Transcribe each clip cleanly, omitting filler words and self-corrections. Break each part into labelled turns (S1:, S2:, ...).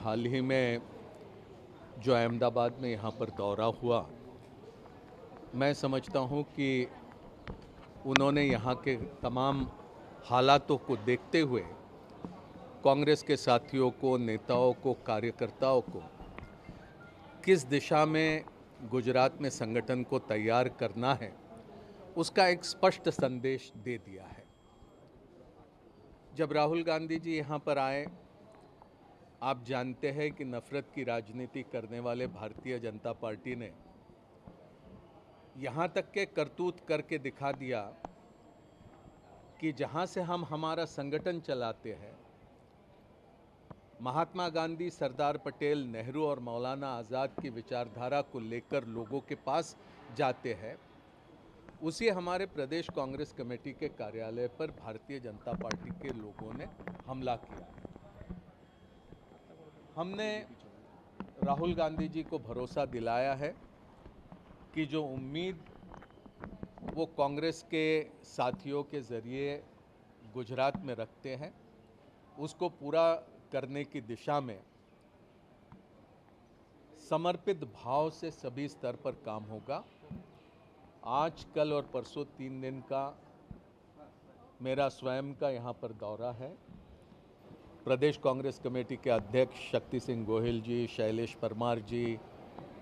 S1: हाल ही में जो अहमदाबाद में यहाँ पर दौरा हुआ, मैं समझता हूँ कि उन्होंने यहाँ के तमाम हालातों को देखते हुए कांग्रेस के साथियों को, नेताओं को, कार्यकर्ताओं को किस दिशा में गुजरात में संगठन को तैयार करना है, उसका एक स्पष्ट संदेश दे दिया है। जब राहुल गांधी जी यहाँ पर आए, आप जानते हैं कि नफरत की राजनीति करने वाले भारतीय जनता पार्टी ने यहाँ तक के करतूत करके दिखा दिया कि जहाँ से हम हमारा संगठन चलाते हैं, महात्मा गांधी, सरदार पटेल, नेहरू और मौलाना आज़ाद की विचारधारा को लेकर लोगों के पास जाते हैं, उसी हमारे प्रदेश कांग्रेस कमेटी के कार्यालय पर भारतीय जनता पार्टी के लोगों ने हमला किया। हमने राहुल गांधी जी को भरोसा दिलाया है कि जो उम्मीद वो कांग्रेस के साथियों के ज़रिए गुजरात में रखते हैं, उसको पूरा करने की दिशा में समर्पित भाव से सभी स्तर पर काम होगा। आज, कल और परसों 3 दिन का मेरा स्वयं का यहाँ पर दौरा है। प्रदेश कांग्रेस कमेटी के अध्यक्ष शक्ति सिंह गोहिल जी, शैलेश परमार जी,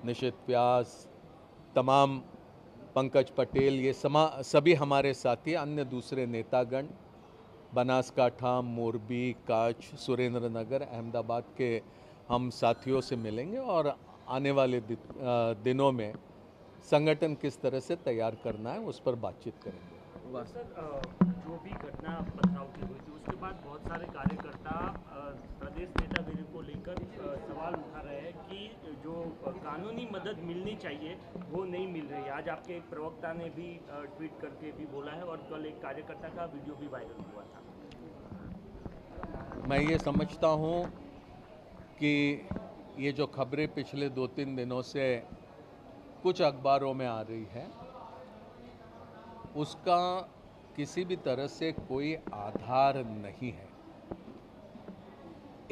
S1: निशित व्यास, तमाम पंकज पटेल, ये सभी हमारे साथी, अन्य दूसरे नेतागण बनासकाठा, मोरबी, काछ, सुरेंद्र नगर, अहमदाबाद के हम साथियों से मिलेंगे और आने वाले दिनों में संगठन किस तरह से तैयार करना है उस पर बातचीत करेंगे।
S2: सर, जो भी घटना पथराव की हुई थी उसके बाद बहुत सारे कार्यकर्ता प्रदेश नेतागिरी को लेकर सवाल उठा रहे हैं कि जो कानूनी मदद मिलनी चाहिए वो नहीं मिल रही है। आज आपके एक प्रवक्ता ने भी ट्वीट करके भी बोला है और कल एक कार्यकर्ता का वीडियो भी वायरल हुआ था।
S1: मैं ये समझता हूँ कि ये जो खबरें पिछले 2-3 दिनों से कुछ अखबारों में आ रही है, उसका किसी भी तरह से कोई आधार नहीं है।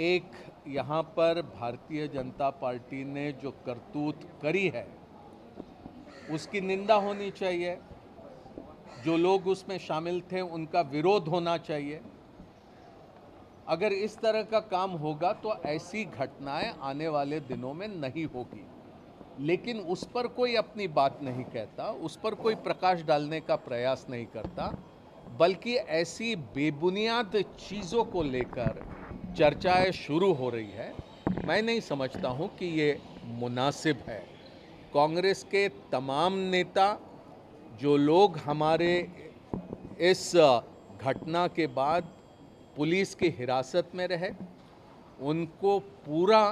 S1: एक यहाँ पर भारतीय जनता पार्टी ने जो करतूत करी है उसकी निंदा होनी चाहिए, जो लोग उसमें शामिल थे उनका विरोध होना चाहिए। अगर इस तरह का काम होगा तो ऐसी घटनाएं आने वाले दिनों में नहीं होगी, लेकिन उस पर कोई अपनी बात नहीं कहता, उस पर कोई प्रकाश डालने का प्रयास नहीं करता, बल्कि ऐसी बेबुनियाद चीज़ों को लेकर चर्चाएं शुरू हो रही है। मैं नहीं समझता हूं कि ये मुनासिब है। कांग्रेस के तमाम नेता, जो लोग हमारे इस घटना के बाद पुलिस की हिरासत में रहे, उनको पूरा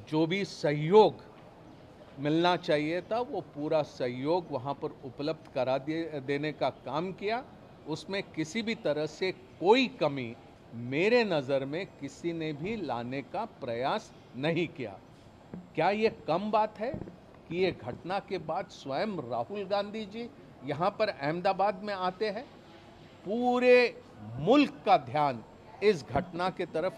S1: जो भी सहयोग मिलना चाहिए था वो पूरा सहयोग वहाँ पर उपलब्ध करा देने का काम किया। उसमें किसी भी तरह से कोई कमी मेरे नज़र में किसी ने भी लाने का प्रयास नहीं किया। क्या ये कम बात है कि ये घटना के बाद स्वयं राहुल गांधी जी यहाँ पर अहमदाबाद में आते हैं? पूरे मुल्क का ध्यान इस घटना के तरफ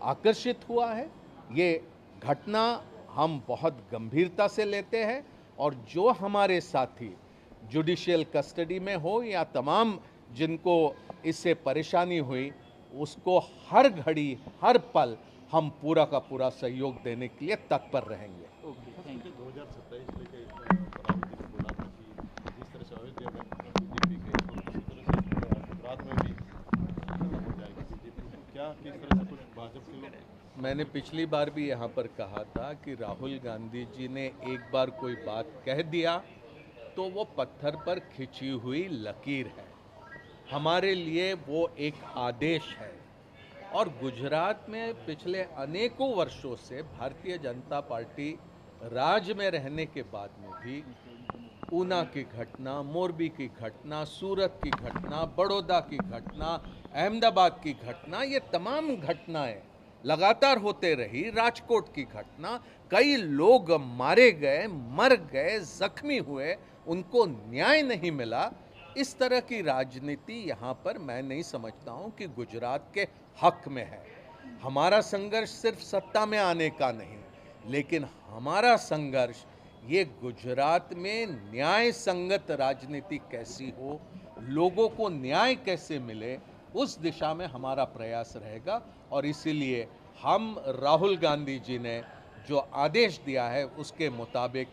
S1: आकर्षित हुआ है। ये घटना हम बहुत गंभीरता से लेते हैं और जो हमारे साथी जुडिशियल कस्टडी में हो या तमाम जिनको इससे परेशानी हुई, उसको हर घड़ी, हर पल हम पूरा का पूरा सहयोग देने के लिए तत्पर रहेंगे।
S3: 2027 लेके राहुल जी ने बोला था कि जिस तरह से अयोध्या में बीजेपी के उसी तरह से गुजरात में भी खत्म हो जाएगी बीजेपी। क्या किस तरह से कुछ भाजपा के लोग,
S1: मैंने पिछली बार भी यहाँ पर कहा था कि राहुल गांधी जी ने एक बार कोई बात कह दिया तो वो पत्थर पर खिंची हुई लकीर है, हमारे लिए वो एक आदेश है। और गुजरात में पिछले अनेकों वर्षों से भारतीय जनता पार्टी राज में रहने के बाद में भी ऊना की घटना, मोरबी की घटना, सूरत की घटना, बड़ौदा की घटना, अहमदाबाद की घटना, ये तमाम घटनाएं लगातार होते रही। राजकोट की घटना, कई लोग मारे गए, मर गए, जख्मी हुए, उनको न्याय नहीं मिला। इस तरह की राजनीति यहाँ पर मैं नहीं समझता हूँ कि गुजरात के हक में है। हमारा संघर्ष सिर्फ सत्ता में आने का नहीं, लेकिन हमारा संघर्ष ये गुजरात में न्याय संगत राजनीति कैसी हो, लोगों को न्याय कैसे मिले, उस दिशा में हमारा प्रयास रहेगा। और इसीलिए हम राहुल गांधी जी ने जो आदेश दिया है उसके मुताबिक